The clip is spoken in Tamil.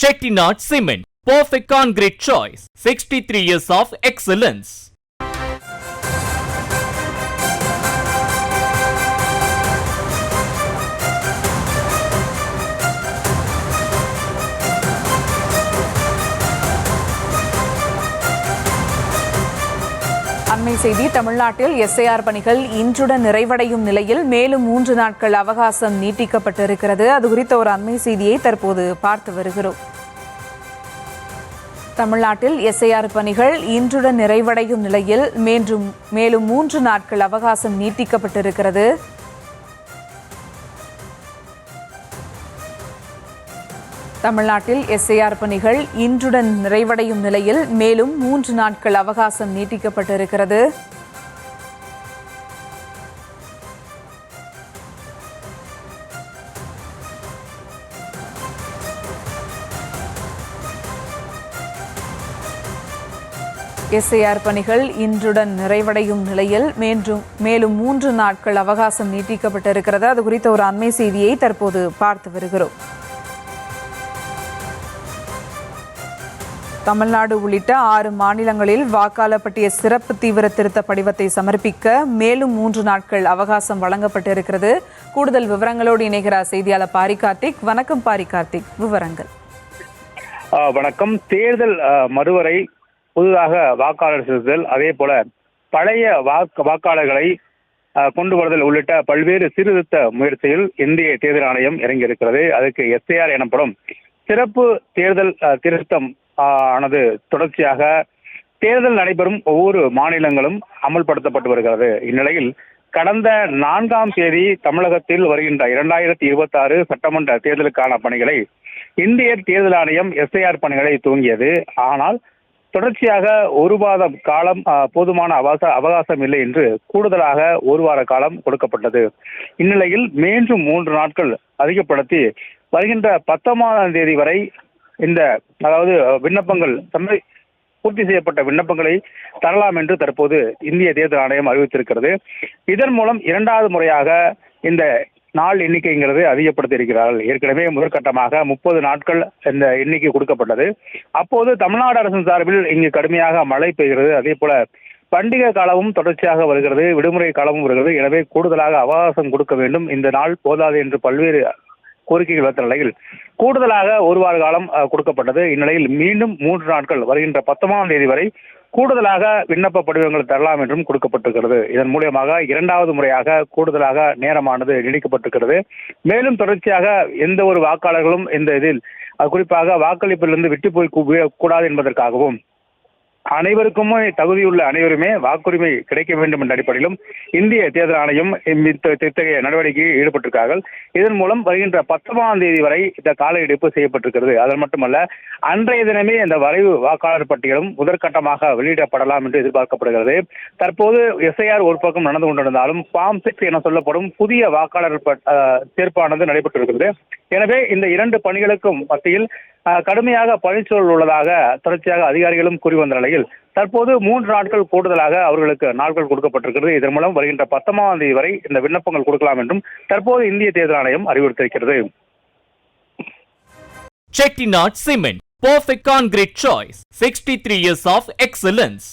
Chettinad Cement, perfect concrete choice. 63 years of excellence. அண்மை செய்தி. தமிழ்நாட்டில் எஸ்ஐஆர் பணிகள் இன்றுடன் நிறைவடையும் நிலையில் மேலும் 3 நாட்கள் அவகாசம் நீட்டிக்கப்பட்டிருக்கிறது. அது குறித்த ஒரு அண்மை செய்தியை தற்போது பார்த்து வருகிறோம். தமிழ்நாட்டில் எஸ்ஐஆர் பணிகள் இன்றுடன் நிறைவடையும் நிலையில் மேலும் 3 நாட்கள் அவகாசம் நீட்டிக்கப்பட்டிருக்கிறது. தமிழ்நாட்டில் எஸ்ஐஆர் பணிகள் இன்றுடன் நிறைவடையும் நிலையில் மேலும் 3 நாட்கள் அவகாசம் நீட்டிக்கப்பட்டிருக்கிறது. எஸ்ஐஆர் பணிகள் இன்றுடன் நிறைவடையும் நிலையில் மேலும் 3 நாட்கள் அவகாசம் நீட்டிக்கப்பட்டிருக்கிறது. அது குறித்த ஒரு அண்மை செய்தியை தற்போது பார்த்து வருகிறோம். தமிழ்நாடு உள்ளிட்ட 6 மாநிலங்களில் வாக்காளர் பட்டிய சிறப்பு தீவிர திருத்த படிவத்தை சமர்ப்பிக்க மேலும் 3 நாட்கள் அவகாசம் வழங்கப்பட்டிருக்கிறது. கூடுதல் விவரங்களோடு இணைகிறார் செய்தியாளர் பாரி கார்த்திக். வணக்கம் பாரி கார்த்திக், விவரங்கள். வணக்கம். தேர்தல் மறுவரை, புதிதாக வாக்காளர் சேர்த்தல், அதே போல பழைய வாக்காளர்களை கொண்டு வருதல் உள்ளிட்ட பல்வேறு சீர்திருத்த முயற்சியில் இந்திய தேர்தல் ஆணையம் இறங்கியிருக்கிறது. அதுக்கு எஸ்ஐஆர் எனப்படும் சிறப்பு தேர்தல் திருத்தம் ஆனது தொடர்ச்சியாக தேர்தல் நடைபெறும் ஒவ்வொரு மாநிலங்களும் அமல்படுத்தப்பட்டு வருகிறது. இந்நிலையில் கடந்த 4ஆம் தேதி தமிழகத்தில் வருகின்ற 2026 சட்டமன்ற தேர்தலுக்கான பணிகளை இந்திய தேர்தல் ஆணையம் எஸ்ஐஆர் பணிகளை துவங்கியது. ஆனால் தொடர்ச்சியாக 1 மாதம் காலம் போதுமான அவகாசம் இல்லை என்று கூடுதலாக 1 வார காலம் கொடுக்கப்பட்டது. இந்நிலையில் மீண்டும் 3 நாட்கள் அதிகப்படுத்தி வருகின்ற 19ஆம் தேதி வரை அதாவது விண்ணப்பங்கள் பூர்த்தி செய்யப்பட்ட விண்ணப்பங்களை தரலாம் என்று தற்போது இந்திய தேர்தல் ஆணையம் அறிவித்திருக்கிறது. இதன் மூலம் 2வது முறையாக இந்த நாள் எண்ணிக்கைங்கிறது அதிகப்படுத்தி இருக்கிறார்கள். ஏற்கனவே முதற்கட்டமாக 30 நாட்கள் இந்த எண்ணிக்கை கொடுக்கப்பட்டது. அப்போது தமிழ்நாடு அரசின் சார்பில் இங்கு கடுமையாக மழை பெய்கிறது. அதே போல பண்டிகை காலமும் தொடர்ச்சியாக வருகிறது, விடுமுறை காலமும் வருகிறது. எனவே கூடுதலாக அவகாசம் கொடுக்க வேண்டும், இந்த நாள் போதாது என்று பல்வேறு கோரிக்கைகள் வைத்த நிலையில் கூடுதலாக 1 வார காலம் கொடுக்கப்பட்டது. இந்நிலையில் மீண்டும் 3 நாட்கள் வருகின்ற 19ஆம் தேதி வரை கூடுதலாக விண்ணப்ப படிவங்கள் தரலாம் என்றும் கொடுக்கப்பட்டிருக்கிறது. இதன் மூலமாக 2வது முறையாக கூடுதலாக நேரமானது நீடிக்கப்பட்டிருக்கிறது. மேலும் தொடர்ச்சியாக எந்த ஒரு வாக்காளர்களும் இந்த இதில் குறிப்பாக வாக்களிப்பிலிருந்து விட்டு போய் கூடாது என்பதற்காகவும் அனைவருக்குமே தகுதியுள்ள அனைவருமே வாக்குரிமை கிடைக்க வேண்டும் என்ற அடிப்படையிலும் இந்திய தேர்தல் ஆணையம் இத்தகைய நடவடிக்கையில் ஈடுபட்டிருக்கிறார்கள். இதன் மூலம் வருகின்ற 19ஆம் தேதி வரை இந்த கால இடைப்பு செய்யப்பட்டிருக்கிறது. அது மட்டுமல்ல, அன்றைய தினமே இந்த வரைவு வாக்காளர் பட்டியலும் முதற்கட்டமாக வெளியிடப்படலாம் என்று எதிர்பார்க்கப்படுகிறது. தற்போது எஸ்ஐஆர் ஒரு பக்கம் நடந்து கொண்டிருந்தாலும் ஃபார்ம் 6 என சொல்லப்படும் புதிய வாக்காளர் சேர்ப்பானது நடைபெற்றிருக்கிறது. எனவே இந்த 2 பணிகளுக்கும் மத்தியில் கடுமையாக பணிச்சூழல் உள்ளதாக தொடர்ச்சியாக அதிகாரிகளும் கூறி வந்த நிலையில் தற்போது 3 நாட்கள் கூடுதலாக அவர்களுக்கு நாட்கள் கொடுக்கப்பட்டிருக்கிறது. இதன் மூலம் வருகின்ற 19ஆம் தேதி வரை இந்த விண்ணப்பங்கள் கொடுக்கலாம் என்றும் தற்போது இந்திய தேர்தல் ஆணையம் அறிவுறுத்தியிருக்கிறது. Chettinad Cement, perfect concrete choice. 63 years of excellence.